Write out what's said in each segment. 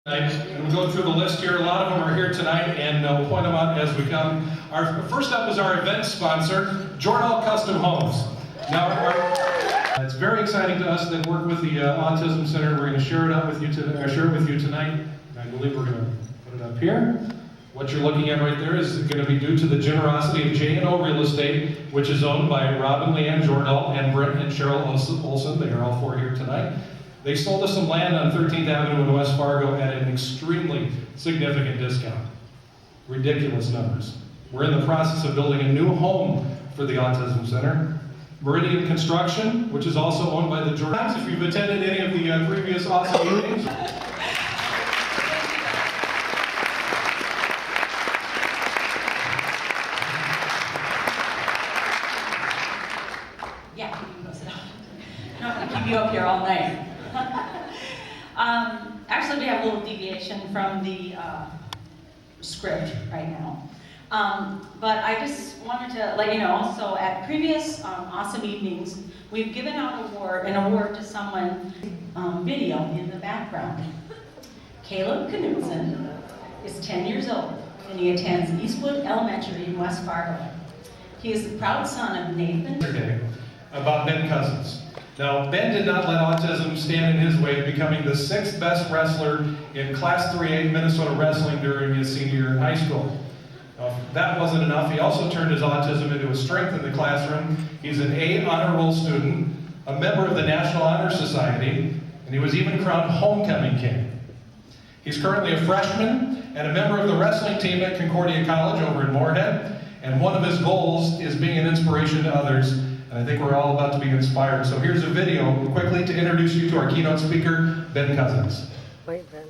And we'll go through the list here. A lot of them are here tonight, and we'll point them out as we come. First up is our event sponsor, Jordan Custom Homes. Now, it's very exciting to us that work with the Autism Center. We're going to share it with you tonight. I believe we're going to put it up here. What you're looking at right there is going to be due to the generosity of J&O Real Estate, which is owned by Rob and Leanne Jordahl and Brent and Cheryl Olson. They are all four here tonight. They sold us some land on 13th Avenue in West Fargo at an extremely significant discount. Ridiculous numbers. We're in the process of building a new home for the Autism Center. Meridian Construction, which is also owned by the Jordans. If you've attended any of the previous AuSome Evenings. Yeah, you can go sit down. I'm not going to keep you up here all night. Actually, we have a little deviation from the script right now. But I just wanted to let you know, so at previous AuSome Evenings, we've given out an award to someone, video in the background. Caleb Knudsen is 10 years old, and he attends Eastwood Elementary in West Fargo. He is the proud son of Nathan. Today about Ben Cousins. Now, Ben did not let autism stand in his way of becoming the 6th best wrestler in Class 3A Minnesota Wrestling during his senior year in high school. If that wasn't enough, he also turned his autism into a strength in the classroom. He's an A honor roll student, a member of the National Honor Society, and he was even crowned Homecoming King. He's currently a freshman and a member of the wrestling team at Concordia College over in Moorhead, and one of his goals is being an inspiration to others. And I think we're all about to be inspired. So here's a video quickly to introduce you to our keynote speaker, Ben Cousins. Wait, Ben.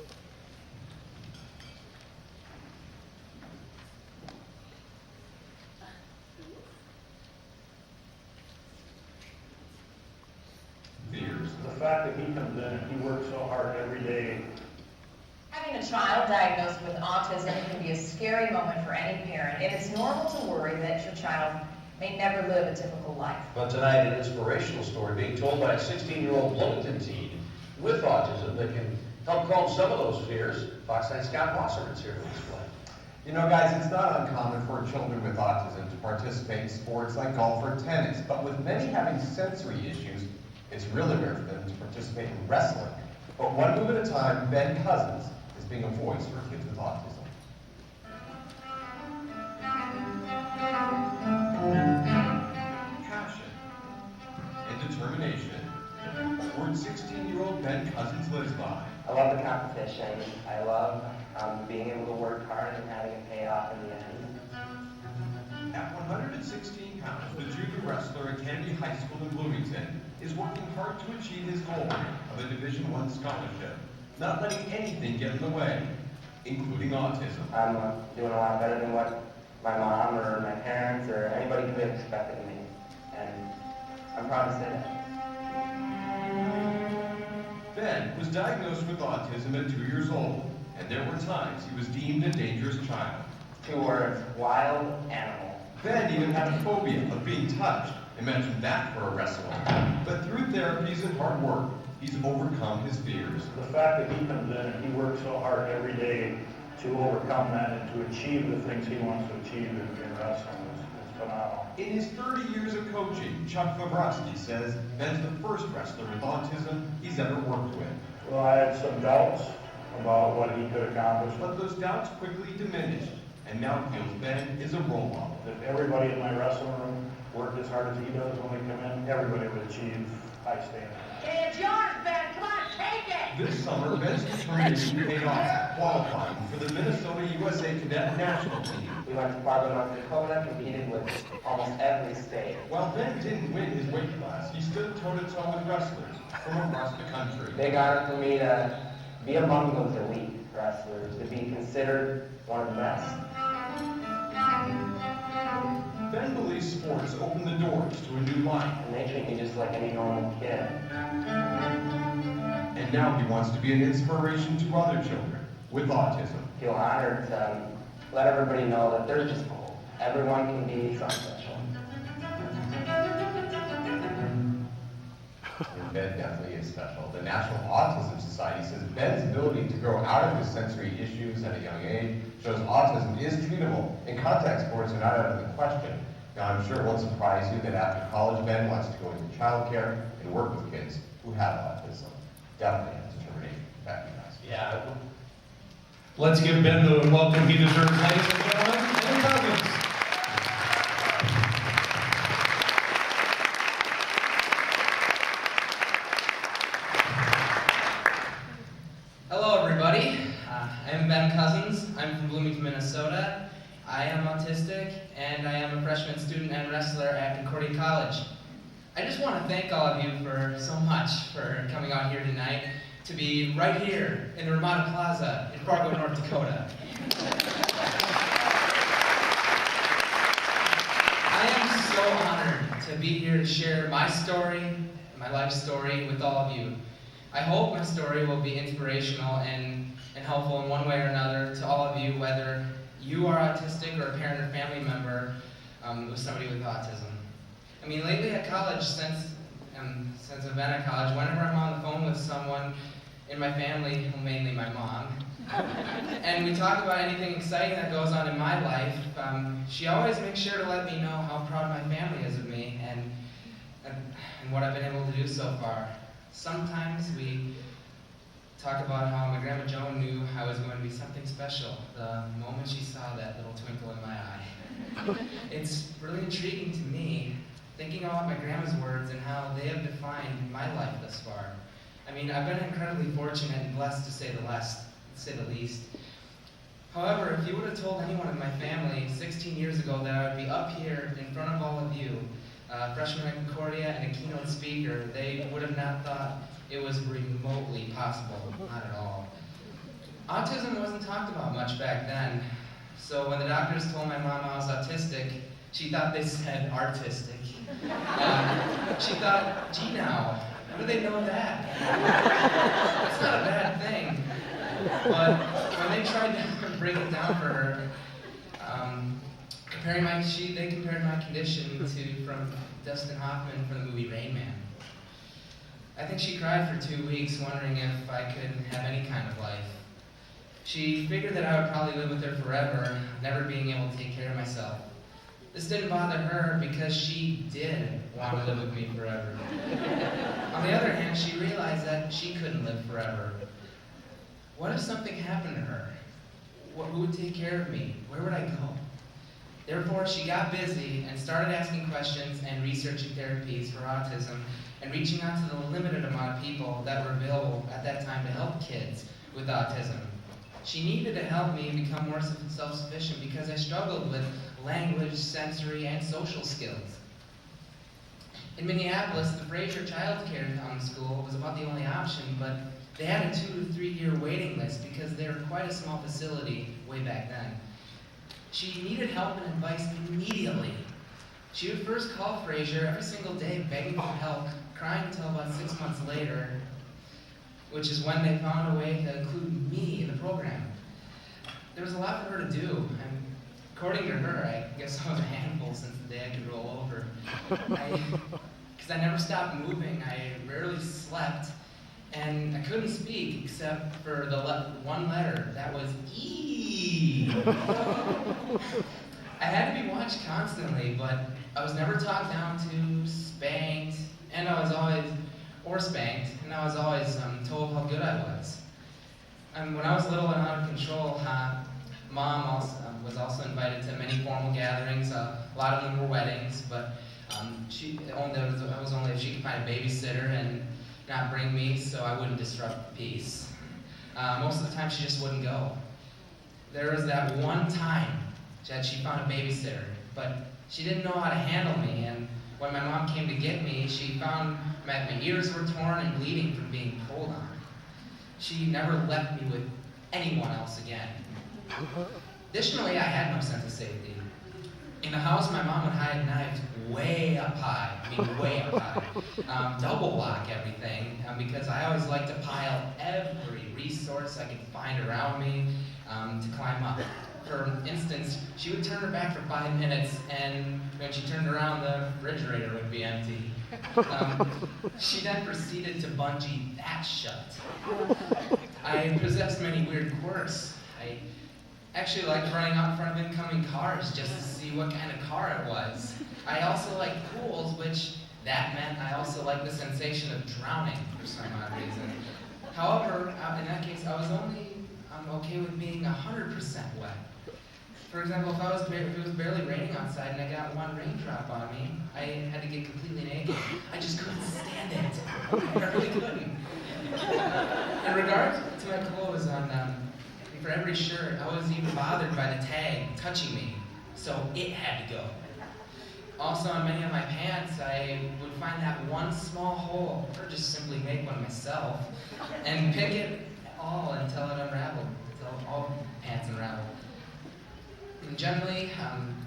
The fact that he comes in and he works so hard every day. Having a child diagnosed with autism can be a scary moment for any parent. It is normal to worry that your child may never live a typical life. But tonight, an inspirational story being told by a 16-year-old Bloomington teen with autism that can help calm some of those fears. Fox 9's Scott Wasserman's here to explain. You know, guys, it's not uncommon for children with autism to participate in sports like golf or tennis, but with many having sensory issues, it's really rare for them to participate in wrestling. But one move at a time, Ben Cousins is being a voice for kids with autism. Passion and determination. Word 16-year-old Ben Cousins lives by. I love the competition. I love being able to work hard and having it pay off in the end. At 116 pounds, the junior wrestler at Kennedy High School in Bloomington is working hard to achieve his goal of a Division I scholarship, not letting anything get in the way, including autism. I'm doing a lot better than what my mom or my parents or anybody could have expected of me, and I'm proud to say that. Ben was diagnosed with autism at 2 years old, and there were times he was deemed a dangerous child. 2 words, wild animal. Ben even had a phobia of being touched. Imagine that for a wrestler. But through therapies and hard work, he's overcome his fears. The fact that he comes in and he works so hard every day to overcome that and to achieve the things he wants to achieve in wrestling is phenomenal. In his 30 years of coaching, Chuck Fabrowski says Ben's the first wrestler with autism he's ever worked with. Well, I had some doubts about what he could accomplish, But those doubts quickly diminished, and now feels Ben is a role model. if everybody in my wrestling room worked as hard as he does when they come in, everybody would achieve high standards. It's yours, Ben. Come on, take it! This summer, Ben's determination paid off, qualifying for the Minnesota USA Cadet National Team. We went to Fargo, North Dakota, competed with almost every state. While Ben didn't win his weight class, he stood toe-to-toe with wrestlers from across the country. Big honor for me to be among those elite wrestlers, to be considered one of the best. Ben believes sports open the doors to a new life, And they treat me just like any normal kid. and now he wants to be an inspiration to other children with autism. Feel honored to let everybody know that they're just cool. Everyone can be something special. Ben definitely is special. The National Autism Society says Ben's ability to grow out of his sensory issues at a young age shows autism is treatable, and contact sports are not out of the question. Now, I'm sure it won't surprise you that after college, Ben wants to go into childcare and work with kids who have autism. Definitely has determination. Back to you guys. Yeah, Let's give Ben the welcome he deserves, ladies and gentlemen. Ben Cousins. Hello, everybody. I'm Ben Cousins. I'm from Bloomington, Minnesota. I am autistic, and I am a freshman student and wrestler at Concordia College. I just want to thank all of you for so much for coming out here tonight to be right here in the Ramada Plaza in Fargo, North Dakota. I am so honored to be here to share my story, my life story with all of you. I hope my story will be inspirational and helpful in one way or another to all of you, whether you are autistic or a parent or family member with somebody with autism. I mean, lately at college, since I've been at college, whenever I'm on the phone with someone in my family, well, mainly my mom, and we talk about anything exciting that goes on in my life, she always makes sure to let me know how proud my family is of me and what I've been able to do so far. Sometimes we talk about how my Grandma Joan knew I was going to be something special the moment she saw that little twinkle in my eye. It's really intriguing to me, thinking about my grandma's words and how they have defined my life thus far. I mean, I've been incredibly fortunate and blessed to say the least. However, if you would have told anyone in my family 16 years ago that I would be up here in front of all of you, freshman at Concordia and a keynote speaker, they would have not thought it was remotely possible, not at all. Autism wasn't talked about much back then, so when the doctors told my mom I was autistic, she thought they said artistic. She thought, gee now, how do they know that? That's not a bad thing. But when they tried to break it down for her, they compared my condition from Dustin Hoffman from the movie Rain Man. I think she cried for 2 weeks, wondering if I could have any kind of life. She figured that I would probably live with her forever, never being able to take care of myself. This didn't bother her because she did want to live with me forever. On the other hand, she realized that she couldn't live forever. What if something happened to her? Who would take care of me? Where would I go? Therefore, she got busy and started asking questions and researching therapies for autism and reaching out to the limited amount of people that were available at that time to help kids with autism. She needed to help me become more self-sufficient because I struggled with language, sensory, and social skills. In Minneapolis, the Fraser Child Care School was about the only option, but they had a 2 to 3 year waiting list because they were quite a small facility way back then. She needed help and advice immediately. She would first call Fraser every single day begging for help, crying until about 6 months later, which is when they found a way to include me in the program. There was a lot for her to do, and according to her, I guess I was a handful since the day I could roll over. Because I never stopped moving, I rarely slept, and I couldn't speak except for the one letter, that was E. I had to be watched constantly, but I was never talked down to, spanked, and I was always told how good I was. And when I was little and out of control, Mom was also invited to many formal gatherings. A lot of them were weddings, but that was only if she could find a babysitter and not bring me, so I wouldn't disrupt the peace. Most of the time, she just wouldn't go. There was that one time that she found a babysitter, but she didn't know how to handle me, and when my mom came to get me, she found my ears were torn and bleeding from being pulled on. She never left me with anyone else again. Additionally, I had no sense of safety. In the house, my mom would hide knives way up high, way up high. Double lock everything, because I always liked to pile every resource I could find around me to climb up. For instance, she would turn her back for 5 minutes, and when she turned around, the refrigerator would be empty. She then proceeded to bungee that shut. I possessed many weird quirks. I actually liked running out in front of incoming cars just to see what kind of car it was. I also liked pools, which that meant I also liked the sensation of drowning for some odd reason. However, in that case, I'm okay with being 100% wet. For example, if it was barely raining outside and I got one raindrop on me, I had to get completely naked. I just couldn't stand it. I really couldn't. In regards to my clothes, for every shirt, I was even bothered by the tag touching me, so it had to go. Also, on many of my pants, I would find that one small hole, or just simply make one myself, and pick it all until it unraveled, until all pants unraveled. And generally,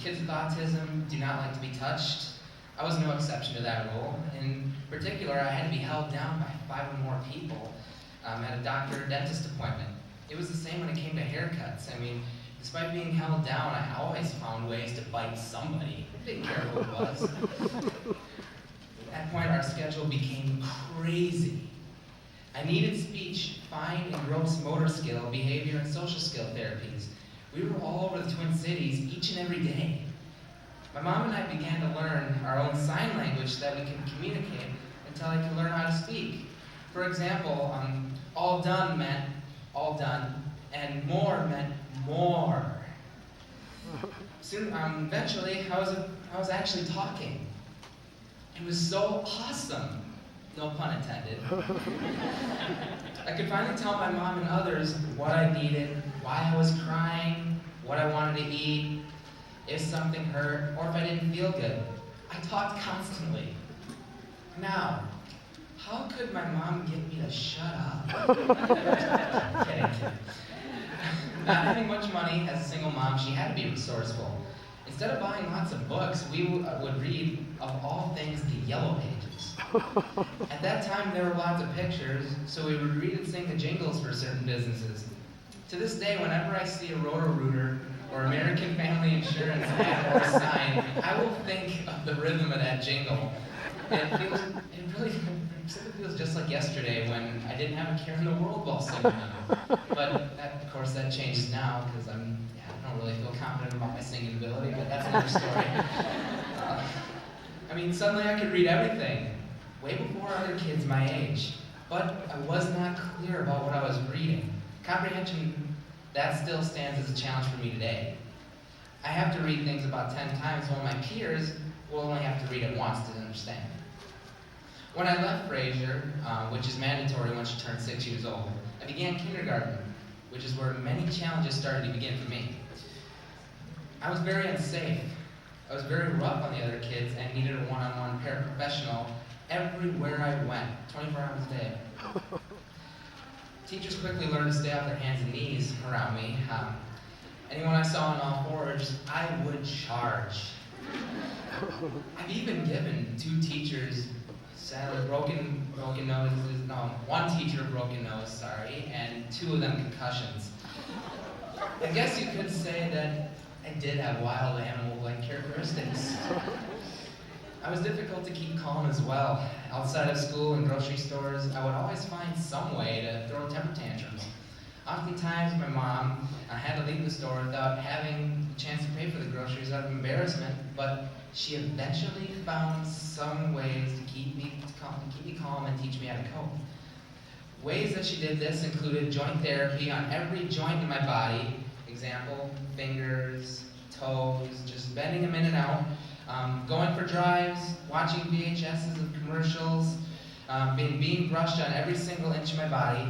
kids with autism do not like to be touched. I was no exception to that rule. In particular, I had to be held down by 5 or more people at a doctor or dentist appointment. It was the same when it came to haircuts. I mean, despite being held down, I always found ways to bite somebody. I didn't care who it was. At that point, our schedule became crazy. I needed speech, fine and gross motor skill, behavior, and social skill therapies. We were all over the Twin Cities each and every day. My mom and I began to learn our own sign language so that we could communicate until I could learn how to speak. For example, all done meant all done, and more meant more. Soon, eventually, I was actually talking. It was so awesome, no pun intended. I could finally tell my mom and others what I needed, why I was crying, what I wanted to eat, if something hurt, or if I didn't feel good. I talked constantly. Now, how could my mom get me to shut up? Kidding. Not having much money as a single mom, she had to be resourceful. Instead of buying lots of books, we would read, of all things, the Yellow Pages. At that time, there were lots of pictures, so we would read and sing the jingles for certain businesses. To this day, whenever I see a Roto-Rooter or American Family Insurance ad or sign, I will think of the rhythm of that jingle. It really feels just like yesterday when I didn't have a care in the world while singing them. But of course that changes now because I don't really feel confident about my singing ability, but that's another story. Suddenly I could read everything, way before other kids my age. But I was not clear about what I was reading. Comprehension, that still stands as a challenge for me today. I have to read things about 10 times while my peers will only have to read it once to understand. When I left Fraser, which is mandatory once you turn 6 years old, I began kindergarten, which is where many challenges started to begin for me. I was very unsafe. I was very rough on the other kids and needed a one-on-one paraprofessional everywhere I went, 24 hours a day. Teachers quickly learned to stay off their hands and knees around me. Anyone I saw on all fours, I would charge. I've even given 2 teachers broken noses, no, 1 teacher a broken nose, and 2 of them concussions. I guess you could say that I did have wild animal-like characteristics. I was difficult to keep calm as well. Outside of school and grocery stores, I would always find some way to throw temper tantrums. Oftentimes, my mom had to leave the store without having the chance to pay for the groceries out of embarrassment, but she eventually found some ways to keep me calm and teach me how to cope. Ways that she did this included joint therapy on every joint in my body. Example, fingers, toes, just bending them in and out. Going for drives, watching VHSs of commercials, being brushed on every single inch of my body.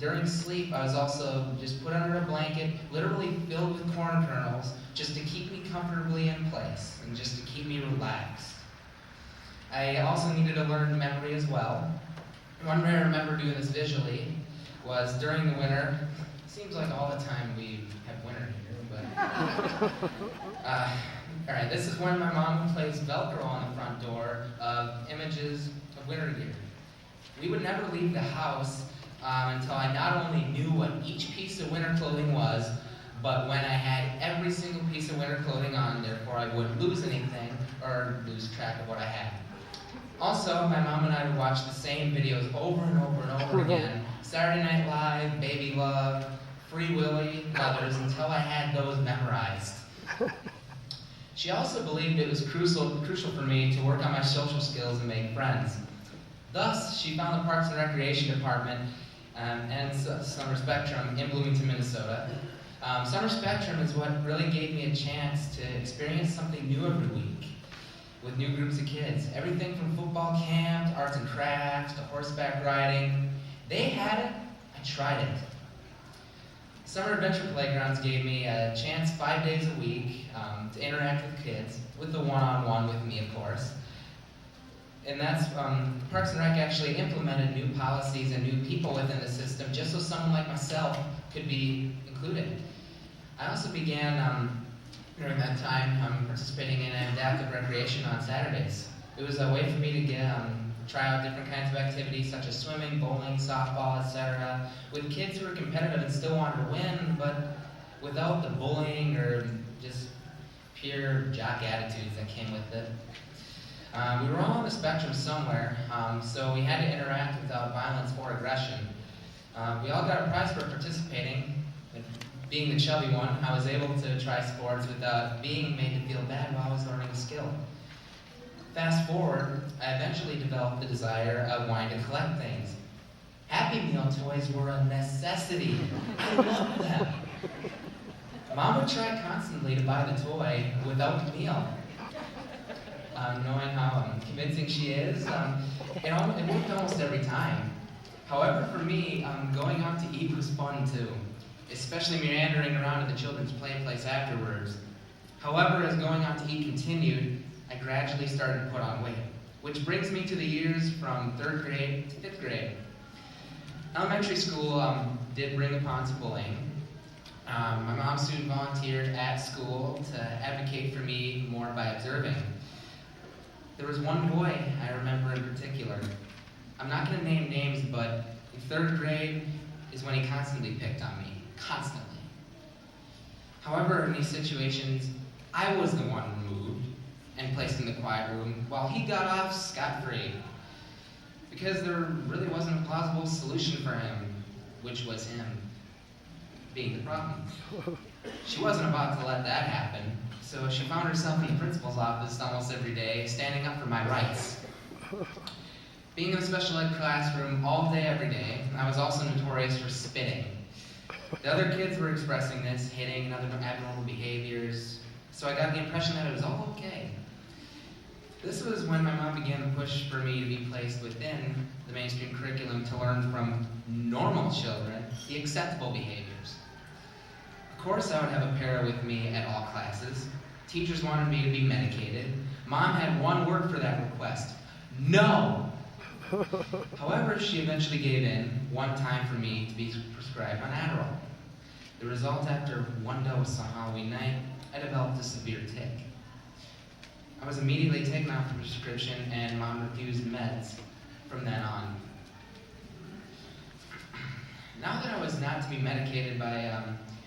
During sleep, I was also just put under a blanket, literally filled with corn kernels, just to keep me comfortably in place and just to keep me relaxed. I also needed to learn memory as well. One way I remember doing this visually was during the winter. Seems like all the time we have winter here, but all right, this is when my mom would place Velcro on the front door of images of winter gear. We would never leave the house until I not only knew what each piece of winter clothing was, but when I had every single piece of winter clothing on, therefore I wouldn't lose anything or lose track of what I had. Also, my mom and I would watch the same videos over and over and over again. Saturday Night Live, Baby Love, Free Willy, and others, until I had those memorized. She also believed it was crucial for me to work on my social skills and make friends. Thus, she found the Parks and Recreation Department and Summer Spectrum in Bloomington, Minnesota. Summer Spectrum is what really gave me a chance to experience something new every week with new groups of kids. Everything from football camp to arts and crafts to horseback riding. They had it, I tried it. Summer Adventure Playgrounds gave me a chance 5 days a week to interact with kids, with the one-on-one with me, of course. And that's, Parks and Rec actually implemented new policies and new people within the system just so someone like myself could be included. I also began, during that time, participating in adaptive recreation on Saturdays. It was a way for me to try out different kinds of activities such as swimming, bowling, softball, etc. with kids who were competitive and still wanted to win, but without the bullying or just pure jock attitudes that came with it. We were all on the spectrum somewhere, so we had to interact without violence or aggression. We all got a prize for participating. Being the chubby one, I was able to try sports without being made to feel bad while I was learning a skill. Fast forward, I eventually developed the desire of wanting to collect things. Happy Meal toys were a necessity. I loved them. Mom would try constantly to buy the toy without the meal. Knowing how convincing she is, it worked almost every time. However, for me, going out to eat was fun too, especially meandering around at the children's play place afterwards. However, as going out to eat continued, I gradually started to put on weight, which brings me to the years from 3rd grade to 5th grade. Elementary school did bring upon some bullying. My mom soon volunteered at school to advocate for me more by observing. There was one boy I remember in particular. I'm not going to name names, but in 3rd grade is when he constantly picked on me. Constantly. However, in these situations, I was the one removed and placed in the quiet room while he got off scot-free. Because there really wasn't a plausible solution for him, which was him being the problem. She wasn't about to let that happen, so she found herself in the principal's office almost every day, standing up for my rights. Being in a special ed classroom all day, every day, I was also notorious for spitting. The other kids were expressing this, hitting, and other abnormal behaviors, so I got the impression that it was all okay. This was when my mom began to push for me to be placed within the mainstream curriculum to learn from normal children the acceptable behaviors. Of course, I would have a para with me at all classes. Teachers wanted me to be medicated. Mom had one word for that request: no. However, she eventually gave in one time for me to be prescribed on Adderall. The result, after one dose on Halloween night, I developed a severe tic. I was immediately taken off the prescription and Mom refused meds from then on. Now that I was not to be medicated by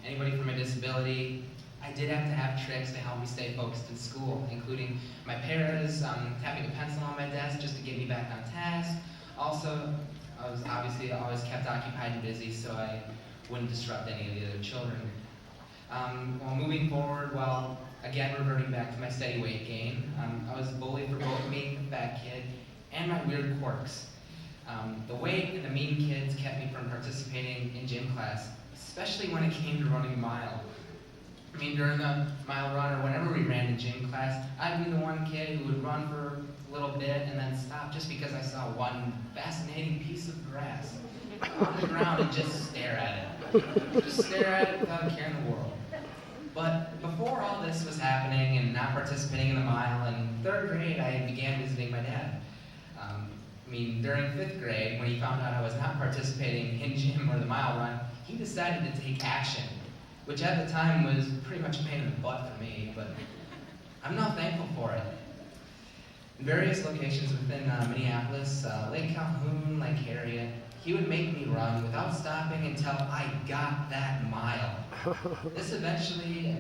anybody for my disability, I did have to have tricks to help me stay focused in school, including my paras, tapping a pencil on my desk just to get me back on task. Also, I was obviously always kept occupied and busy so I wouldn't disrupt any of the other children. While moving forward, while again reverting back to my steady weight gain, I was bullied for both being the fat kid and my weird quirks. The weight and the mean kids kept me from participating in gym class, especially when it came to running a mile. I mean, during the mile run or whenever we ran in gym class, I'd be the one kid who would run for a little bit and then stop just because I saw one fascinating piece of grass on the ground and just stare at it. Just stare at it without a care in the world. But before all this was happening and not participating in the mile, in 3rd grade I began visiting my dad. During 5th grade, when he found out I was not participating in gym or the mile run, he decided to take action, which at the time was pretty much a pain in the butt for me, but I'm now thankful for it. In various locations within Minneapolis, Lake Calhoun, Lake Harriet, he would make me run without stopping until I got that mile. This eventually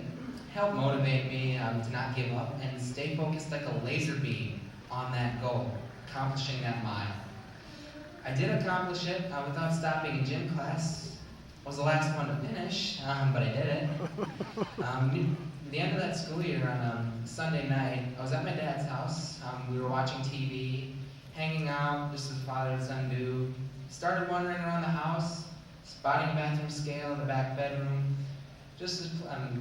helped motivate me to not give up and stay focused like a laser beam on that goal, accomplishing that mile. I did accomplish it without stopping in gym class. I was the last one to finish, but I did it. At the end of that school year on Sunday night, I was at my dad's house. We were watching TV, hanging out, just as father and son do. Started wandering around the house, spotting a bathroom scale in the back bedroom. Just as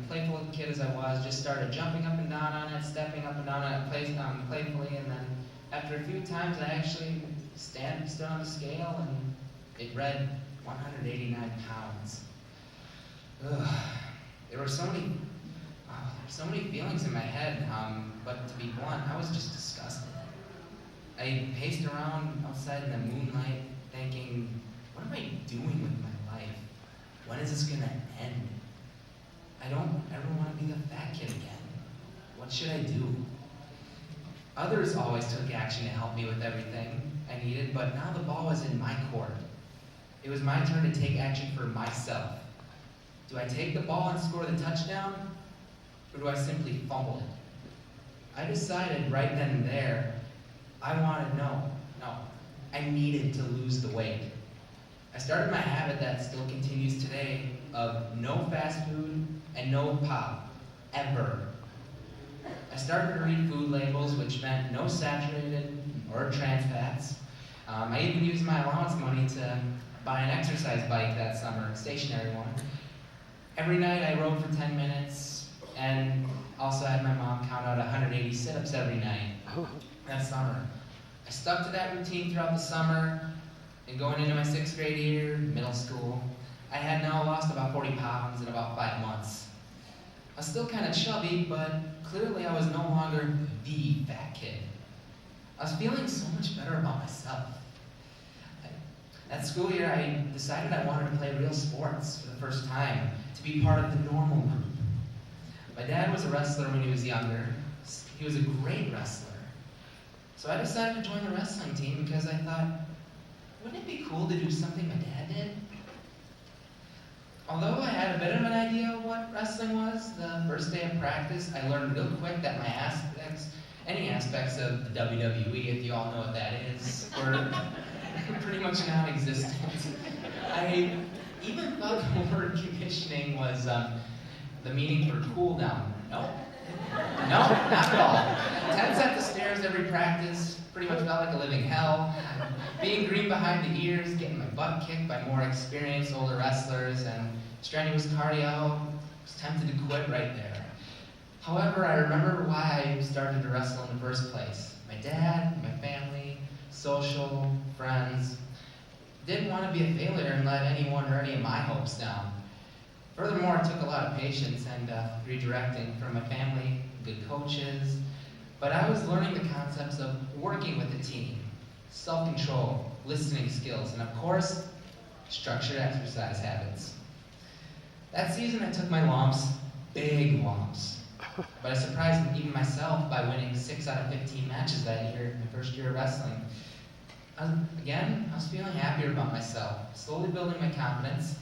playful a kid as I was, just started jumping up and down on it, stepping up and down on it playfully, and then after a few times I actually stood on the scale and it read 189 pounds. Ugh. There were so many feelings in my head, but to be blunt, I was just disgusted. I paced around outside in the moonlight thinking, what am I doing with my life? When is this gonna end? I don't ever want to be the fat kid again. What should I do? Others always took action to help me with everything I needed, but now the ball was in my court. It was my turn to take action for myself. Do I take the ball and score the touchdown, or do I simply fumble it? I decided right then and there, I wanted no, I needed to lose the weight. I started my habit that still continues today of no fast food and no pop, ever. I started to read food labels, which meant no saturated or trans fats. I even used my allowance money to buy an exercise bike that summer, a stationary one. Every night I rode for 10 minutes and also had my mom count out 180 sit-ups every night that summer. I stuck to that routine throughout the summer, and going into my 6th grade year, middle school, I had now lost about 40 pounds in about 5 months. I was still kind of chubby, but clearly I was no longer the fat kid. I was feeling so much better about myself. That school year, I decided I wanted to play real sports for the first time, to be part of the normal group. My dad was a wrestler when he was younger. He was a great wrestler. So I decided to join the wrestling team because I thought, wouldn't it be cool to do something my dad did? Although I had a bit of an idea of what wrestling was, the first day of practice, I learned real quick that any aspects of the WWE, if you all know what that is, were pretty much non-existent. I even thought the word conditioning was the meaning for cool down. Nope. No, not at all. 10 sets of stairs every practice, pretty much felt like a living hell. Being green behind the ears, getting my butt kicked by more experienced older wrestlers, and strenuous cardio, I was tempted to quit right there. However, I remember why I started to wrestle in the first place. My dad, my family, social, friends, didn't want to be a failure and let anyone or any of my hopes down. Furthermore, it took a lot of patience and redirecting from my family, good coaches, but I was learning the concepts of working with a team, self-control, listening skills, and of course, structured exercise habits. That season I took my lumps, big lumps, but I surprised even myself by winning 6 out of 15 matches that year, my first year of wrestling. I was feeling happier about myself, slowly building my confidence.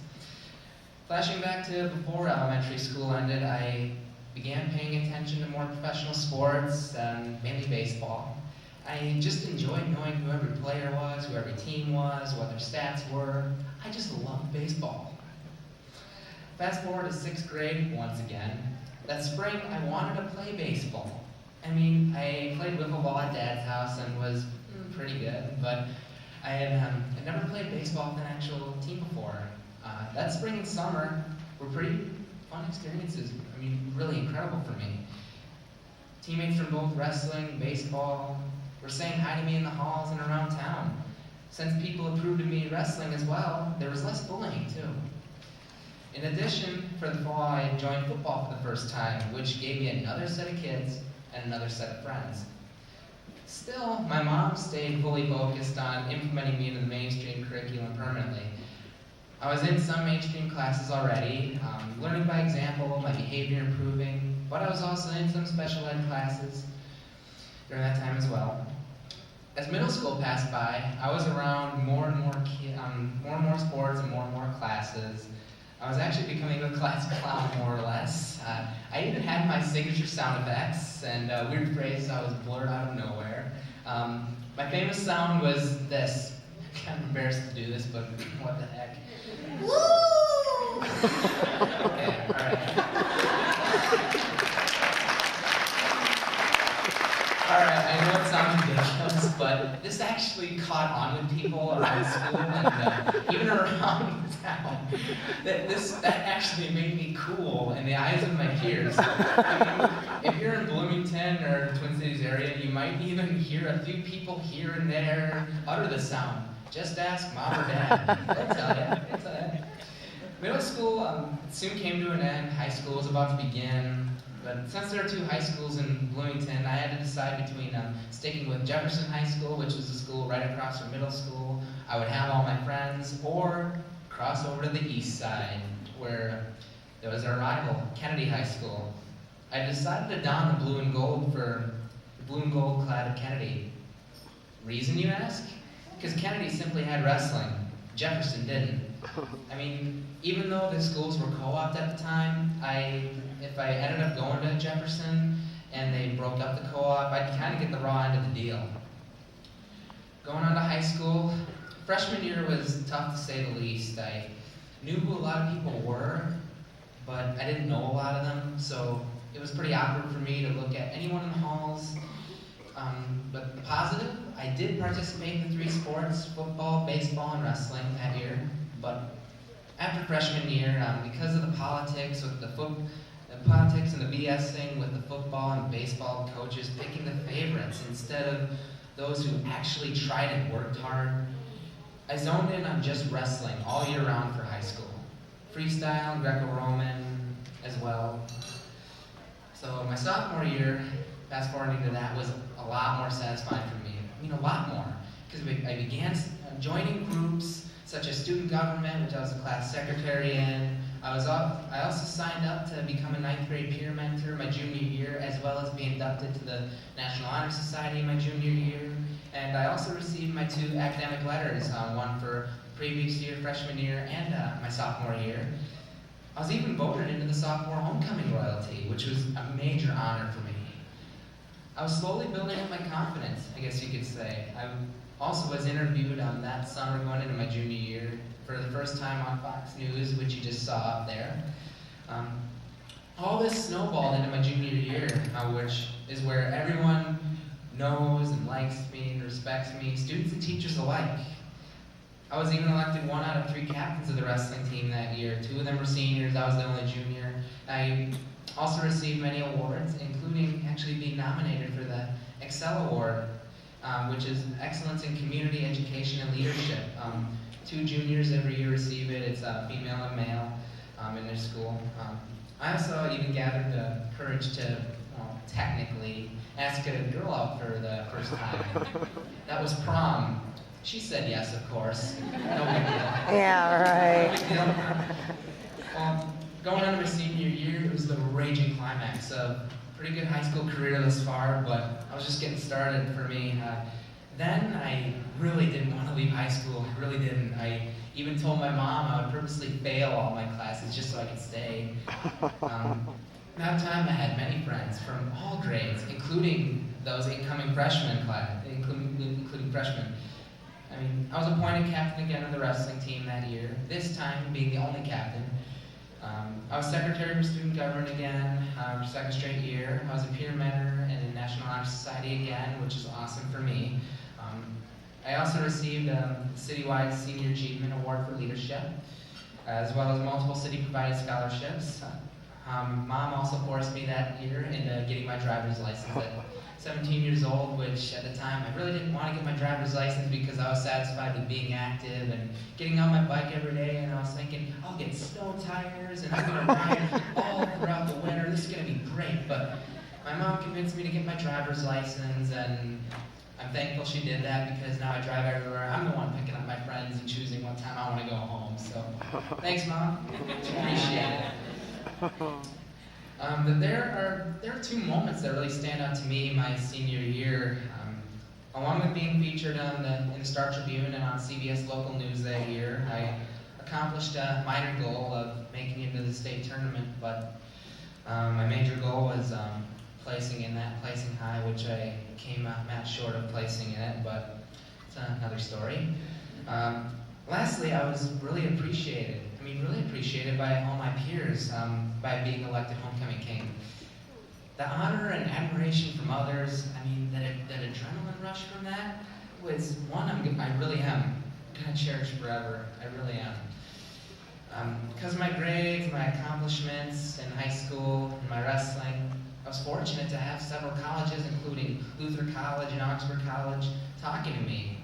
Flashing back to before elementary school ended, I began paying attention to more professional sports, mainly baseball. I just enjoyed knowing who every player was, who every team was, what their stats were. I just loved baseball. Fast forward to 6th grade once again. That spring, I wanted to play baseball. I played wiffle ball at Dad's house and was pretty good, but I had never played baseball with an actual team before. That spring and summer were pretty fun experiences. Really incredible for me. Teammates from both wrestling and baseball were saying hi to me in the halls and around town. Since people approved of me wrestling as well, there was less bullying too. In addition, for the fall, I joined football for the first time, which gave me another set of kids and another set of friends. Still, my mom stayed fully focused on implementing me into the mainstream curriculum permanently. I was in some mainstream classes already, learning by example, my behavior improving, but I was also in some special ed classes during that time as well. As middle school passed by, I was around more and more sports and more classes. I was actually becoming a class clown, more or less. I even had my signature sound effects and weird phrases I was blurred out of nowhere. My famous sound was this. I'm kind of embarrassed to do this, but what the heck. Woo! Okay, alright. Alright, I know it sounds ridiculous, but this actually caught on with people around school and even around town. That actually made me cool in the eyes of my peers. I mean, if you're in Bloomington or the Twin Cities area, you might even hear a few people here and there utter the sound. Just ask mom or dad. They'll tell you. Middle school soon came to an end. High school was about to begin. But since there are two high schools in Bloomington, I had to decide between sticking with Jefferson High School, which was the school right across from middle school. I would have all my friends, or cross over to the east side, where there was our rival, Kennedy High School. I decided to don the blue and gold for the blue and gold clad Kennedy. Reason, you ask? Because Kennedy simply had wrestling. Jefferson didn't. I mean, even though the schools were co-opted at the time, if I ended up going to Jefferson and they broke up the co-op, I'd kind of get the raw end of the deal. Going on to high school, freshman year was tough to say the least. I knew who a lot of people were, but I didn't know a lot of them, so it was pretty awkward for me to look at anyone in the halls. But the positive, I did participate in the 3 sports, football, baseball, and wrestling that year. But after freshman year, because of the politics with the politics and the BSing with the football and baseball coaches picking the favorites instead of those who actually tried and worked hard, I zoned in on just wrestling all year round for high school. Freestyle, Greco-Roman as well. So my sophomore year, fast forwarding to that, was a lot more satisfying for me. I mean, a lot more. Because I began joining groups such as student government, which I was a class secretary in. I also signed up to become a 9th grade peer mentor my junior year, as well as be inducted to the National Honor Society my junior year. And I also received my 2 academic letters, one for previous year, freshman year, and my sophomore year. I was even voted into the sophomore homecoming royalty, which was a major honor for me. I was slowly building up my confidence, I guess you could say. I also was interviewed that summer going into my junior year for the first time on Fox News, which you just saw up there. All this snowballed into my junior year, which is where everyone knows and likes me and respects me, students and teachers alike. I was even elected 1 out of 3 captains of the wrestling team that year. 2 of them were seniors, I was the only junior. I also received many awards, including actually being nominated for the Excel Award, which is Excellence in Community Education and Leadership. 2 juniors every year receive it. It's female and male in their school. I also even gathered the courage to, technically, ask a girl out for the first time. That was prom. She said yes, of course. No big deal. Yeah, right. No big deal. Going on to my senior year, it was the raging climax of a pretty good high school career thus far, but I was just getting started for me. Then I really didn't want to leave high school. I really didn't. I even told my mom I would purposely fail all my classes just so I could stay. That time I had many friends from all grades, including those incoming freshmen including freshmen. I mean, I was appointed captain again of the wrestling team that year, this time being the only captain. I was secretary for student government again for 2nd straight year. I was a peer mentor in the National Honor Society again, which is awesome for me. I also received a citywide Senior Achievement Award for Leadership, as well as multiple city-provided scholarships. Mom also forced me that year into getting my driver's license at 17 years old, which at the time I really didn't want to get my driver's license because I was satisfied with being active and getting on my bike every day, and I was thinking, I'll get snow tires and I'm going to ride all throughout the winter, this is going to be great. But my mom convinced me to get my driver's license, and I'm thankful she did that because now I drive everywhere. I'm the one picking up my friends and choosing what time I want to go home. So thanks, Mom. Appreciate it. There are 2 moments that really stand out to me my senior year. Along with being featured in the Star Tribune and on CBS local news that year, I accomplished a minor goal of making it to the state tournament, but my major goal was placing high, which I came out match short of placing in it, but it's another story. Lastly, I was really appreciated by all my peers by being elected homecoming king. The honor and admiration from others, that adrenaline rush from that was one I really am gonna cherish forever. I really am. Because of my grades, my accomplishments in high school, and my wrestling, I was fortunate to have several colleges, including Luther College and Oxford College, talking to me.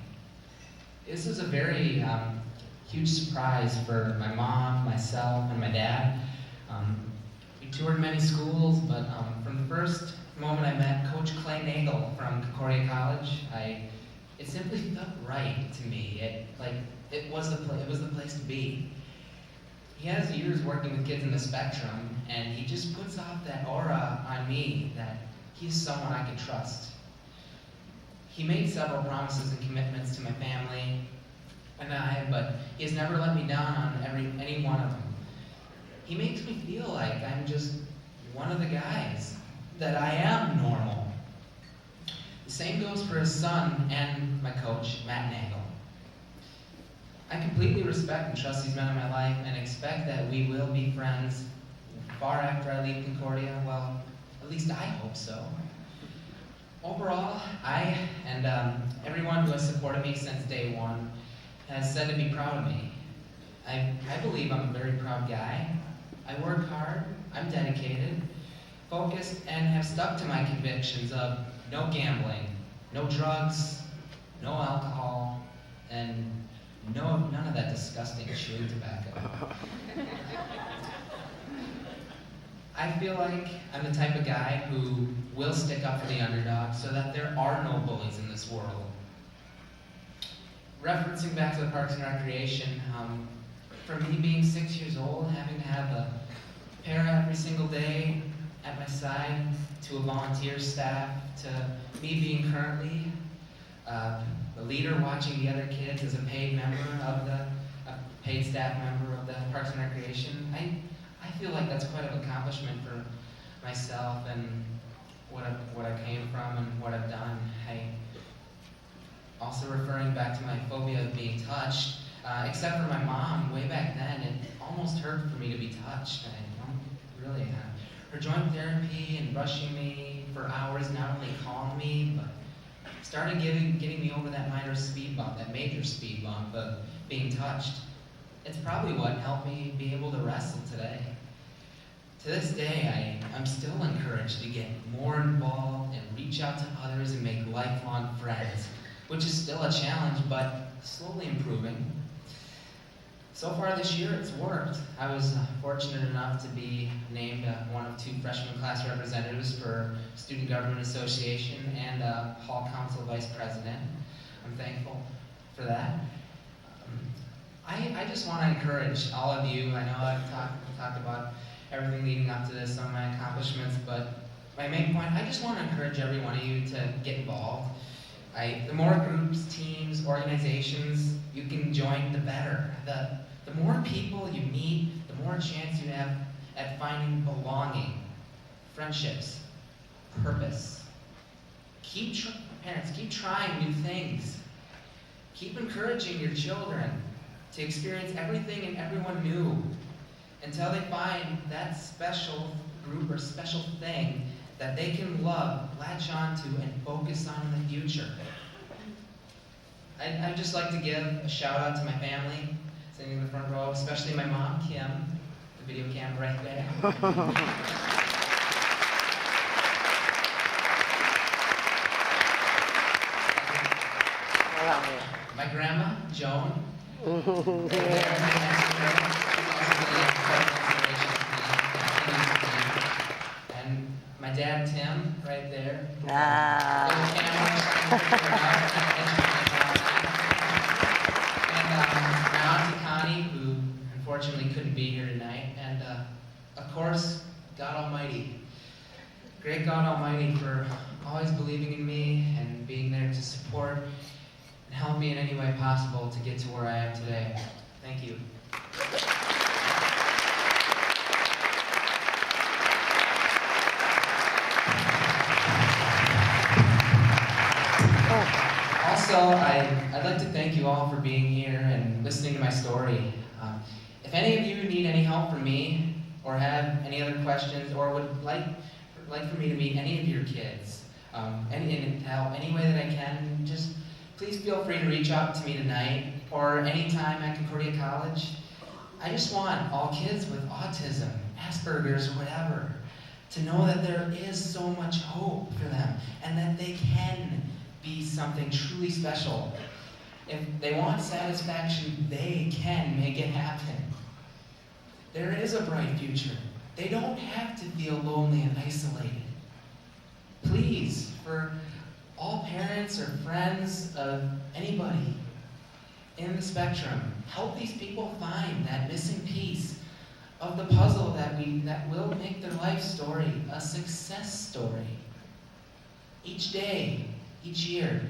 This was a very huge surprise for my mom, myself, and my dad. We toured many schools, but from the first moment I met Coach Clay Nagel from Concordia College, it simply felt right to me. It was the place to be. He has years working with kids in the spectrum, and he just puts off that aura on me that he's someone I can trust. He made several promises and commitments to my family, but he has never let me down on any one of them. He makes me feel like I'm just one of the guys, that I am normal. The same goes for his son and my coach, Matt Nagel. I completely respect and trust these men in my life and expect that we will be friends far after I leave Concordia. Well, at least I hope so. Overall, I and everyone who has supported me since day one has said to be proud of me. I believe I'm a very proud guy. I work hard, I'm dedicated, focused, and have stuck to my convictions of no gambling, no drugs, no alcohol, and none of that disgusting chewing tobacco. I feel like I'm the type of guy who will stick up for the underdog so that there are no bullies in this world. Referencing back to the Parks and Recreation, for me being 6 years old, having to have a para every single day at my side, to a volunteer staff, to me being currently a leader watching the other kids as a paid staff member of the Parks and Recreation, I feel like that's quite an accomplishment for myself and what I came from and what I've done. Also referring back to my phobia of being touched, except for my mom, way back then, it almost hurt for me to be touched. I don't really have. Her joint therapy and brushing me for hours not only calmed me, but started getting me over that major speed bump of being touched. It's probably what helped me be able to wrestle today. To this day, I'm still encouraged to get more involved and reach out to others and make lifelong friends, which is still a challenge, but slowly improving. So far this year, it's worked. I was fortunate enough to be named one of 2 freshman class representatives for Student Government Association and Hall Council Vice President. I'm thankful for that. I just want to encourage all of you. I know I've talked about everything leading up to this, some of my accomplishments, but my main point, I just want to encourage every one of you to get involved. The more groups, teams, organizations you can join, the better. The more people you meet, the more chance you have at finding belonging, friendships, purpose. Parents, keep trying new things. Keep encouraging your children to experience everything and everyone new until they find that special group or special thing that they can love, latch onto, and focus on in the future. I'd just like to give a shout out to my family, sitting in the front row, especially my mom, Kim, the video cam right there. My grandma, Joan. And my dad, Tim, right there. And my auntie Connie, who unfortunately couldn't be here tonight. And of course, God Almighty. Great God Almighty for always believing in me and being there to support and help me in any way possible to get to where I am today. Thank you. Also, I'd like to thank you all for being here and listening to my story. If any of you need any help from me, or have any other questions, or would like for me to meet any of your kids, and help any way that I can, just please feel free to reach out to me tonight or anytime at Concordia College. I just want all kids with autism, Asperger's, or whatever, to know that there is so much hope for them and that they can be something truly special. If they want satisfaction, they can make it happen. There is a bright future. They don't have to feel lonely and isolated. Please, for all parents or friends of anybody in the spectrum, help these people find that missing piece of the puzzle that will make their life story a success story. Each day, each year,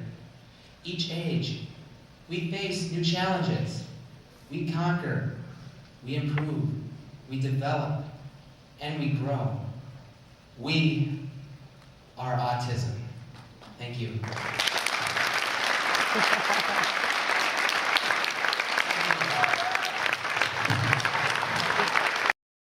each age, we face new challenges. We conquer, we improve, we develop, and we grow. We are autism. Thank you.